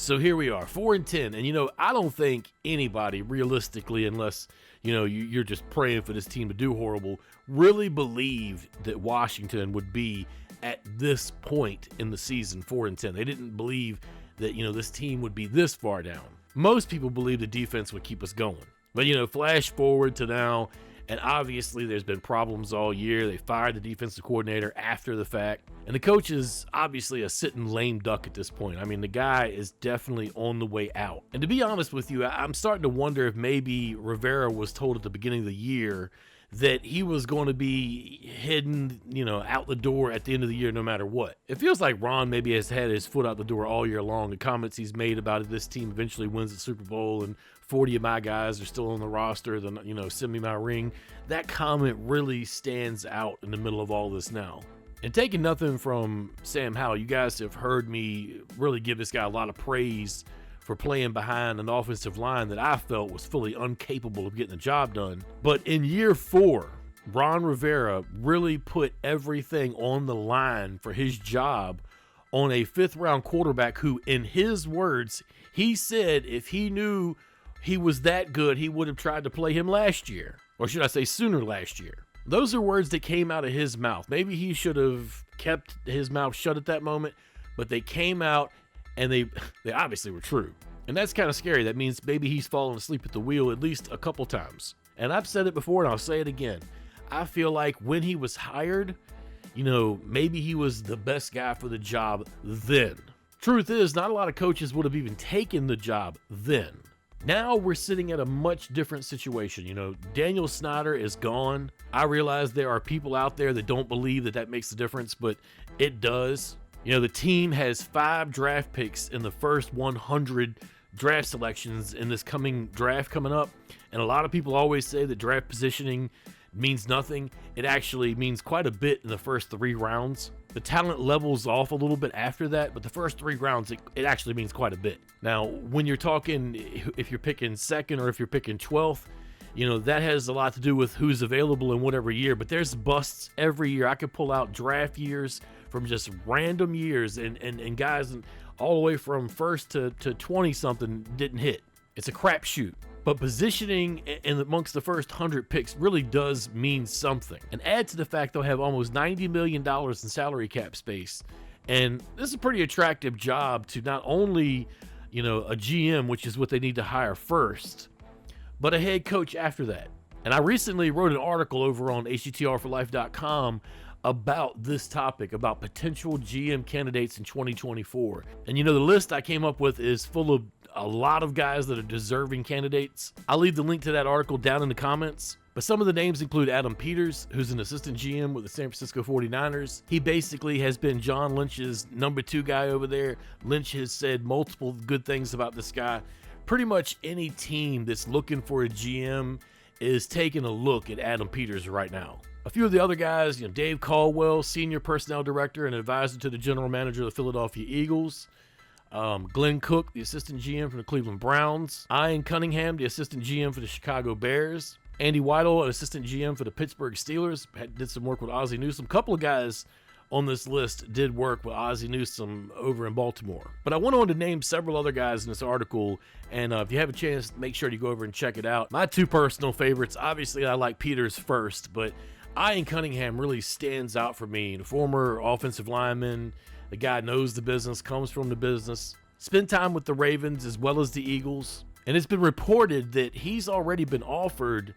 So here we are, 4-10, and I don't think anybody realistically, unless you're just praying for this team to do horrible, really believed that Washington would be at this point in the season 4-10. They didn't believe that this team would be this far down. Most people believe the defense would keep us going, but flash forward to now. And obviously there's been problems all year. They fired the defensive coordinator after the fact. And the coach is obviously a sitting lame duck at this point. I mean, the guy is definitely on the way out. And to be honest with you, I'm starting to wonder if maybe Rivera was told at the beginning of the year that he was going to be heading, out the door at the end of the year no matter what. It feels like Ron maybe has had his foot out the door all year long. The comments he's made about it, this team eventually wins the Super Bowl and 40 of my guys are still on the roster, then, send me my ring. That comment really stands out in the middle of all this now. And taking nothing from Sam Howell, you guys have heard me really give this guy a lot of praise for playing behind an offensive line that I felt was fully incapable of getting the job done. But in year 4, Ron Rivera really put everything on the line for his job on a 5th-round quarterback who, in his words, he said if he knew he was that good, he would have tried to play him last year. Or should I say sooner last year. Those are words that came out of his mouth. Maybe he should have kept his mouth shut at that moment, but they came out and they obviously were true. And that's kind of scary. That means maybe he's fallen asleep at the wheel at least a couple times. And I've said it before and I'll say it again. I feel like when he was hired, maybe he was the best guy for the job then. Truth is, not a lot of coaches would have even taken the job then. Now we're sitting at a much different situation. Daniel Snyder is gone. I realize there are people out there that don't believe that makes a difference, but it does. The team has 5 draft picks in the first 100 draft selections in this coming draft coming up. And a lot of people always say that draft positioning means nothing. It actually means quite a bit in the first 3 rounds. The talent levels off a little bit after that, but the first 3 rounds, it actually means quite a bit. Now, when you're talking, if you're picking 2nd or if you're picking 12th, that has a lot to do with who's available in whatever year, but there's busts every year. I could pull out draft years from just random years and guys all the way from 1st to 20-something didn't hit. It's a crapshoot. But positioning in amongst the first 100 picks really does mean something. And add to the fact they'll have almost $90 million in salary cap space. And this is a pretty attractive job to not only, a GM, which is what they need to hire first, but a head coach after that. And I recently wrote an article over on HTTRforlife.com about this topic, about potential GM candidates in 2024. And the list I came up with is full of a lot of guys that are deserving candidates. I'll leave the link to that article down in the comments. But some of the names include Adam Peters, who's an assistant GM with the San Francisco 49ers. He basically has been John Lynch's number 2 guy over there. Lynch has said multiple good things about this guy. Pretty much any team that's looking for a GM is taking a look at Adam Peters right now. A few of the other guys, Dave Caldwell, senior personnel director and advisor to the general manager of the Philadelphia Eagles. Glenn Cook, the assistant GM for the Cleveland Browns. Ian Cunningham, the assistant GM for the Chicago Bears. Andy Weidel, an assistant GM for the Pittsburgh Steelers. Did some work with Ozzie Newsome. A couple of guys on this list did work with Ozzie Newsome over in Baltimore. But I went on to name several other guys in this article, and if you have a chance, make sure you go over and check it out. My 2 personal favorites, obviously I like Peters first, but Ian Cunningham really stands out for me. The former offensive lineman, the guy knows the business, comes from the business, spent time with the Ravens as well as the Eagles, and it's been reported that he's already been offered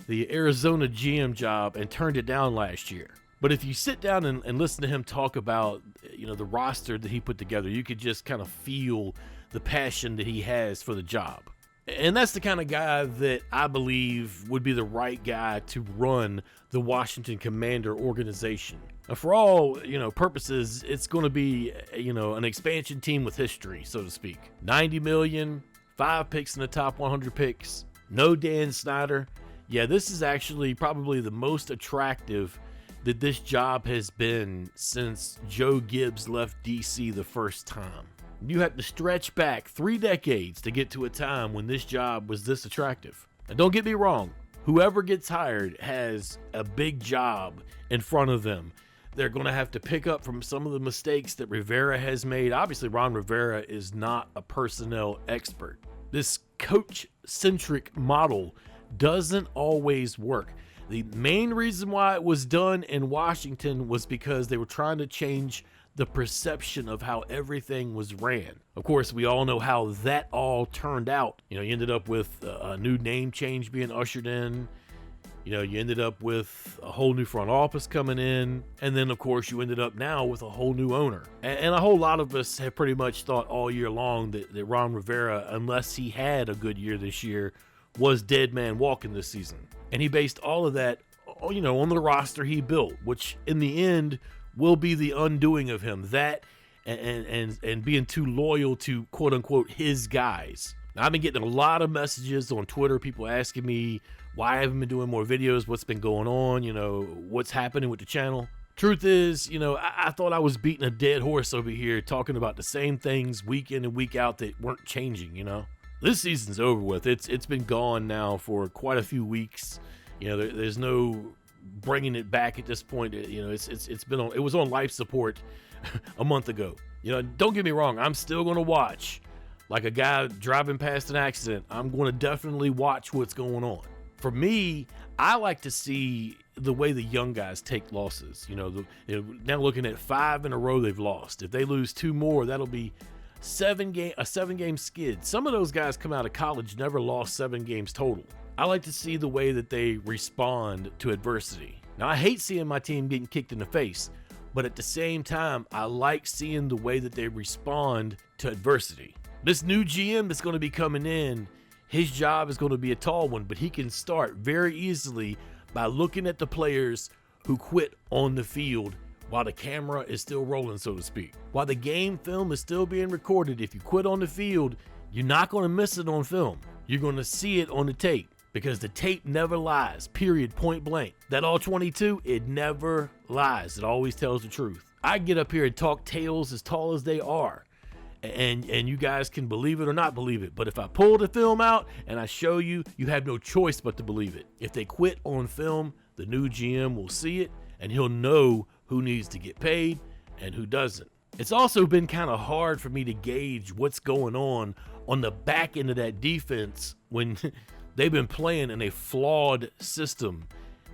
the Arizona GM job and turned it down last year. But if you sit down and listen to him talk about, the roster that he put together, you could just kind of feel the passion that he has for the job. And that's the kind of guy that I believe would be the right guy to run the Washington Commander organization. Now, for all, purposes, it's going to be, an expansion team with history, so to speak. 90 million, 5 picks in the top 100 picks, no Dan Snyder. Yeah, this is actually probably the most attractive that this job has been since Joe Gibbs left DC the first time. You have to stretch back 3 decades to get to a time when this job was this attractive. And don't get me wrong, whoever gets hired has a big job in front of them. They're going to have to pick up from some of the mistakes that Rivera has made. Obviously, Ron Rivera is not a personnel expert. This coach-centric model doesn't always work. The main reason why it was done in Washington was because they were trying to change the perception of how everything was ran. Of course, we all know how that all turned out. You ended up with a new name change being ushered in. You ended up with a whole new front office coming in. And then, of course, you ended up now with a whole new owner. And a whole lot of us have pretty much thought all year long that Ron Rivera, unless he had a good year this year, was dead man walking this season. And he based all of that, on the roster he built, which in the end will be the undoing of him. That and being too loyal to quote unquote his guys. Now, I've been getting a lot of messages on Twitter, people asking me why I haven't been doing more videos, what's been going on, what's happening with the channel. Truth is, I thought I was beating a dead horse over here talking about the same things week in and week out that weren't changing, This season's over with. It's been gone now for quite a few weeks. There's no bringing it back at this point. It was on life support a month ago. Don't get me wrong, I'm still going to watch. Like a guy driving past an accident, I'm going to definitely watch what's going on. For me, I like to see the way the young guys take losses. Now looking at 5 in a row they've lost. If they lose 2 more, that'll be a 7-game skid. Some of those guys come out of college, never lost 7 games total. I like to see the way that they respond to adversity. Now, I hate seeing my team getting kicked in the face, but at the same time, I like seeing the way that they respond to adversity. This new GM that's going to be coming in, his job is going to be a tall one, but he can start very easily by looking at the players who quit on the field while the camera is still rolling, so to speak. While the game film is still being recorded, if you quit on the field, you're not going to miss it on film. You're going to see it on the tape. Because the tape never lies, period, point blank. That all 22, it never lies. It always tells the truth. I get up here and talk tales as tall as they are. And you guys can believe it or not believe it. But if I pull the film out and I show you, you have no choice but to believe it. If they quit on film, the new GM will see it and he'll know who needs to get paid and who doesn't. It's also been kind of hard for me to gauge what's going on the back end of that defense when they've been playing in a flawed system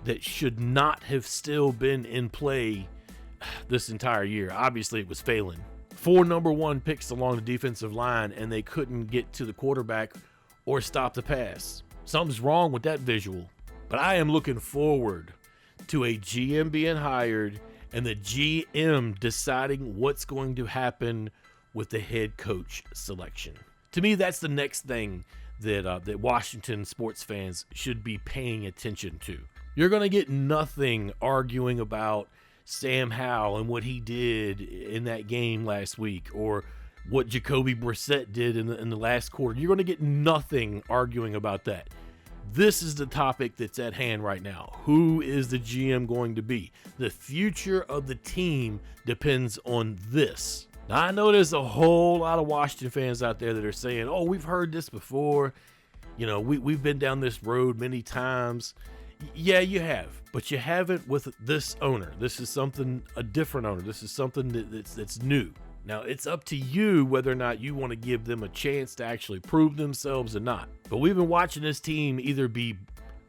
that should not have still been in play this entire year. Obviously, it was failing. 4 number 1 picks along the defensive line, and they couldn't get to the quarterback or stop the pass. Something's wrong with that visual. But I am looking forward to a GM being hired and the GM deciding what's going to happen with the head coach selection. To me, that's the next thing that Washington sports fans should be paying attention to. You're going to get nothing arguing about Sam Howell and what he did in that game last week, or what Jacoby Brissett did in the last quarter. You're going to get nothing arguing about that. This is the topic that's at hand right now. Who is the GM going to be? The future of the team depends on this. Now, I know there's a whole lot of Washington fans out there that are saying, oh, we've heard this before. We've been down this road many times. Yeah, you have, but you haven't with this owner. This is a different owner. This is something that's new. Now, it's up to you whether or not you want to give them a chance to actually prove themselves or not. But we've been watching this team either be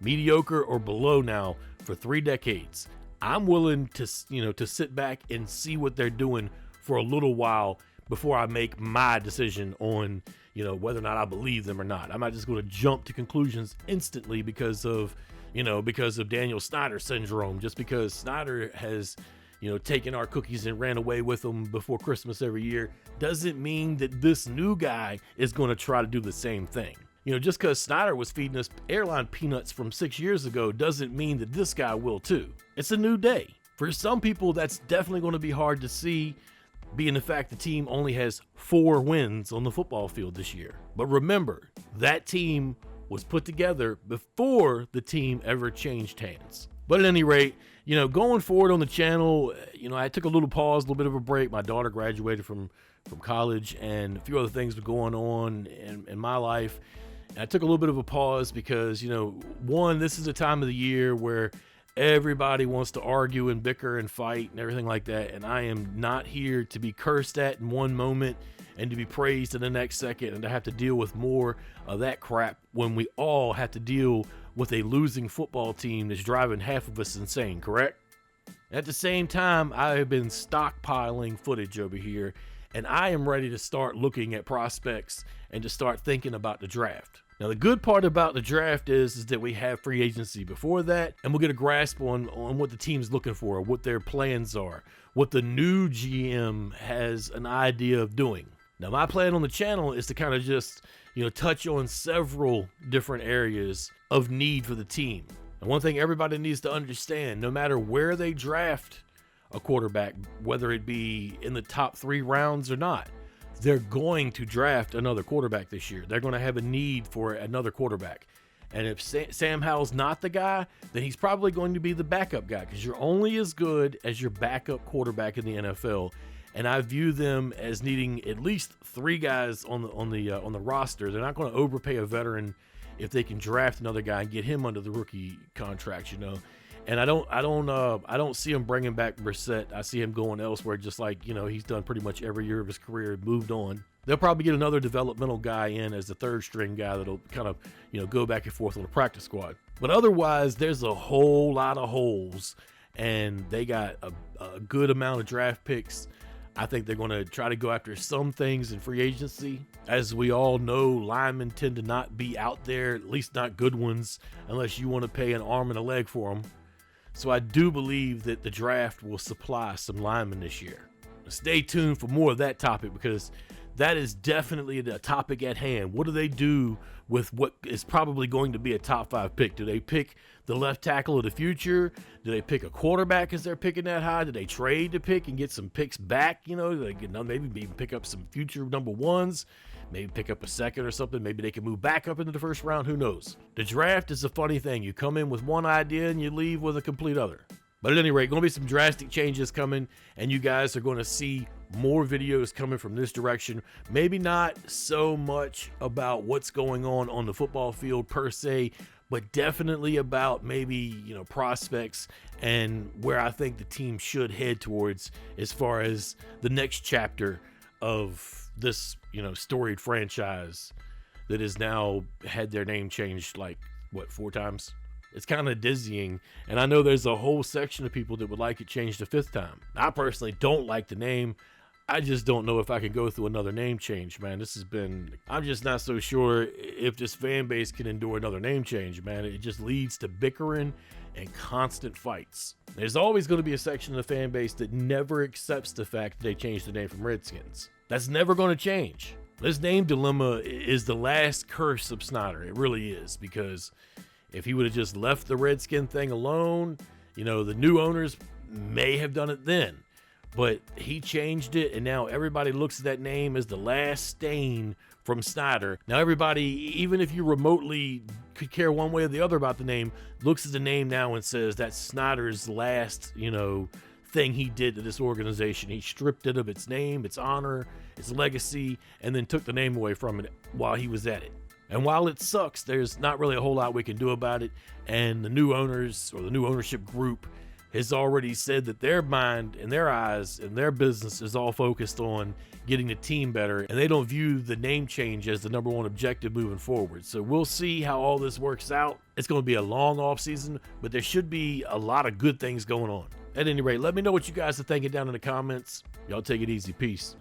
mediocre or below now for 3 decades. I'm willing to sit back and see what they're doing for a little while before I make my decision on, whether or not I believe them or not. I'm not just going to jump to conclusions instantly because of Daniel Snyder syndrome, just because Snyder has, taken our cookies and ran away with them before Christmas every year, doesn't mean that this new guy is going to try to do the same thing. Just because Snyder was feeding us airline peanuts from 6 years ago doesn't mean that this guy will too. It's a new day. For some people, that's definitely going to be hard to see, being the fact the team only has 4 wins on the football field this year. But remember, that team was put together before the team ever changed hands. But at any rate, going forward on the channel, I took a little pause, a little bit of a break. My daughter graduated from college, and a few other things were going on in my life. And I took a little bit of a pause because, one, this is a time of the year where Everybody wants to argue and bicker and fight and everything like that, and I am not here to be cursed at in one moment and to be praised in the next second and to have to deal with more of that crap when we all have to deal with a losing football team that's driving half of us insane, correct? At the same time, I have been stockpiling footage over here, and I am ready to start looking at prospects and to start thinking about the draft. Now, the good part about the draft is that we have free agency before that, and we'll get a grasp on what the team's looking for, what their plans are, what the new GM has an idea of doing. Now, my plan on the channel is to kind of just, touch on several different areas of need for the team. And one thing everybody needs to understand, no matter where they draft a quarterback, whether it be in the top 3 rounds or not, they're going to draft another quarterback this year. They're going to have a need for another quarterback. And if Sam Howell's not the guy, then he's probably going to be the backup guy, because you're only as good as your backup quarterback in the NFL. And I view them as needing at least 3 guys on the roster. They're not going to overpay a veteran if they can draft another guy and get him under the rookie contract, And I don't see him bringing back Brissett. I see him going elsewhere, just like, he's done pretty much every year of his career, moved on. They'll probably get another developmental guy in as the 3rd string guy that'll kind of, go back and forth on the practice squad. But otherwise, there's a whole lot of holes, and they got a good amount of draft picks. I think they're going to try to go after some things in free agency. As we all know, linemen tend to not be out there, at least not good ones, unless you want to pay an arm and a leg for them. So I do believe that the draft will supply some linemen this year. Stay tuned for more of that topic, because that is definitely the topic at hand. What do they do with what is probably going to be a top 5 pick? Do they pick the left tackle of the future? Do they pick a quarterback as they're picking that high? Do they trade to pick and get some picks back? Do they maybe even pick up some future number 1s? Maybe pick up a 2nd or something. Maybe they can move back up into the 1st round. Who knows? The draft is a funny thing. You come in with one idea and you leave with a complete other. But at any rate, going to be some drastic changes coming, and you guys are going to see more videos coming from this direction. Maybe not so much about what's going on the football field per se, but definitely about maybe, prospects and where I think the team should head towards as far as the next chapter of this, storied franchise that has now had their name changed 4 times? It's kind of dizzying, and I know there's a whole section of people that would like it changed a 5th time. I personally don't like the name. I just don't know if I can go through another name change, man. I'm just not so sure if this fan base can endure another name change, man. It just leads to bickering and constant fights. There's always going to be a section of the fan base that never accepts the fact that they changed the name from Redskins. That's never going to change. This name dilemma is the last curse of Snyder. It really is, because if he would have just left the Redskin thing alone, the new owners may have done it then. But he changed it, and now everybody looks at that name as the last stain from Snyder. Now everybody, even if you remotely could care one way or the other about the name, looks at the name now and says that's Snyder's last, thing he did to this organization. He stripped it of its name, its honor, its legacy, and then took the name away from it while he was at it. And while it sucks, there's not really a whole lot we can do about it. And the new owners, or the new ownership group, has already said that their mind and their eyes and their business is all focused on getting the team better, and they don't view the name change as the number 1 objective moving forward. So we'll see how all this works out. It's going to be a long off season, but there should be a lot of good things going on. At any rate, let me know what you guys are thinking down in the comments. Y'all take it easy. Peace.